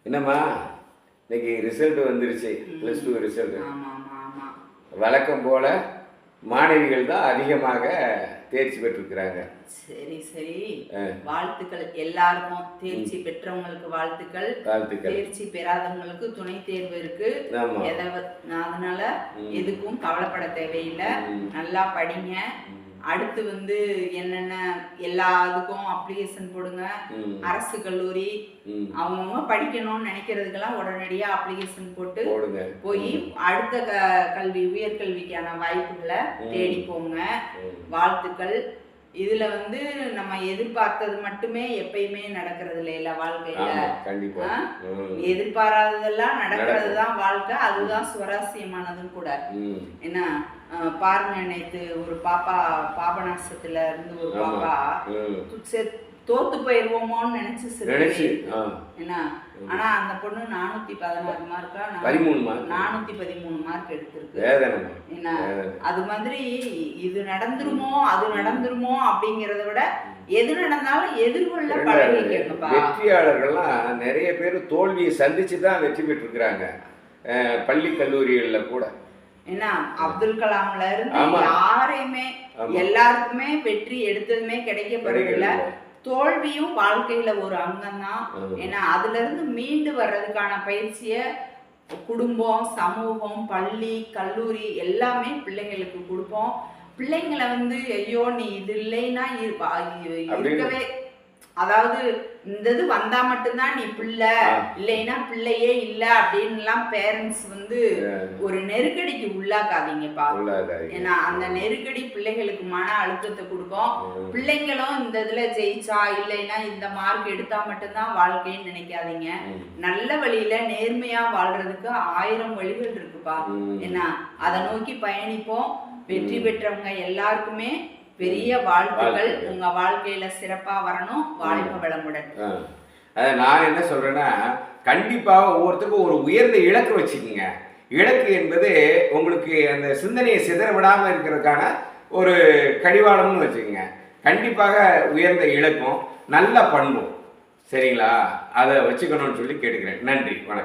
என்னம்மா, இன்னைக்கு ரிசல்ட் வந்துருச்சு, +2 ரிசல்ட். ஆமா ஆமா ஆமா. வழக்கம் போல மாணவிகள் தான் அதிகமாக தேர்ச்சி பெற்றிருக்கிறாங்க. சரி சரி, வாழ்த்துக்கள் எல்லாருக்கும். தேர்ச்சி பெற்றவங்களுக்கு வாழ்த்துக்கள். தேர்ச்சி பெறாதவங்களுக்கு துணை தேர்வு இருக்கு. அதனால எதுக்கும் கவலைப்பட தேவையில்லை. நல்லா படிங்க. அடுத்து வந்து என்னென்ன எல்லாத்துக்கும் அப்ளிகேஷன் போடுங்க. அரசு கல்லூரி அவங்கவுங்க படிக்கணும்னு நினைக்கிறதுக்கெல்லாம் உடனடியா அப்ளிகேஷன் போட்டு போய் அடுத்த கல்வி உயர்கல்விக்கான வாய்ப்புகளை தேடி போங்க. வாழ்த்துக்கள். இதுல வந்து நம்ம எதிர்பார்த்தது மட்டுமே எப்பயுமே நடக்கிறது இல்ல வாழ்க்கையில. எதிர்பாராததெல்லாம் நடக்கிறது தான் வாழ்க்கை. அதுதான் சுவாரஸ்யமானதும் கூட. என்ன பாருங்க, நேற்று ஒரு பாப்பா பாபநாசத்துல இருந்து ஒரு பாப்பா தோத்து போயிருவோமோன்னு நினைச்சு என்ன, ஆனா அந்த பொண்ணு 416 மார்க்கா 413 மார்க் எடுத்திருக்கு. என்ன அது மாதிரி இது நடந்துருமோ அது நடந்துருமோ அப்படிங்கறத விட எது நடந்தாலும் எதிர்கொள்ள பழகிக்கணும்ப்பா. வெற்றியாளர்கள்லாம் நிறைய பேர் தோல்வியை சந்திச்சு தான் வெற்றி பெற்றிருக்கிறாங்க பள்ளி கல்லூரிகள்ல கூட. ஏன்னா அப்துல் கலாம்ல இருந்து யாரையுமே எல்லாருக்குமே வெற்றி எடுத்ததுமே கிடைக்கப்படுறதில்ல. தோல்வியும் வாழ்க்கையில ஒரு அங்கம் தான். ஏன்னா அதுல இருந்து மீண்டு வர்றதுக்கான பயிற்சிய குடும்பம், சமூகம், பள்ளி, கல்லூரி எல்லாமே பிள்ளைங்களுக்கு கொடுப்போம். பிள்ளைங்களை வந்து ஐயோ நீ இது இல்லைன்னா இருக்கவே, அதாவது இந்த இது வந்தா மட்டும்தான் நீ பிள்ளை, இல்லைன்னா பிள்ளையே இல்லை அப்படின்லாம் பேரண்ட்ஸ் வந்து ஒரு நெருக்கடிக்கு உள்ளாக்காதீங்கப்பா. ஏன்னா அந்த நெருக்கடி பிள்ளைகளுக்கு மன அழுத்தத்தை கொடுக்கும். பிள்ளைங்களும் இந்த இதுல ஜெயிச்சா இல்லைன்னா இந்த மார்க் எடுத்தா மட்டும்தான் வாழ்க்கைன்னு நினைக்காதீங்க. நல்ல வழியில நேர்மையா வாழ்றதுக்கு 1000 வழிகள் இருக்குப்பா. ஏன்னா அதை நோக்கி பயணிப்போம். வெற்றி பெற்றவங்க எல்லாருக்குமே பெரிய வாழ்த்துக்கள். உங்க வாழ்க்கையில சிறப்பா வரணும். வாழ்க வளமுடன். நான் என்ன சொல்றேன்னா, கண்டிப்பாக ஒவ்வொருத்தருக்கும் ஒரு உயர்ந்த இலக்கு வச்சுக்கோங்க. இலக்கு என்பது உங்களுக்கு அந்த சிந்தனையை சிதற விடாமல் இருக்கிறதுக்கான ஒரு கடிவாளம்னு வச்சுக்கோங்க. கண்டிப்பாக உயர்ந்த இலக்கும் நல்ல பண்பும், சரிங்களா, அதை வச்சுக்கணும்னு சொல்லி கேட்டுக்கிறேன். நன்றி, வணக்கம்.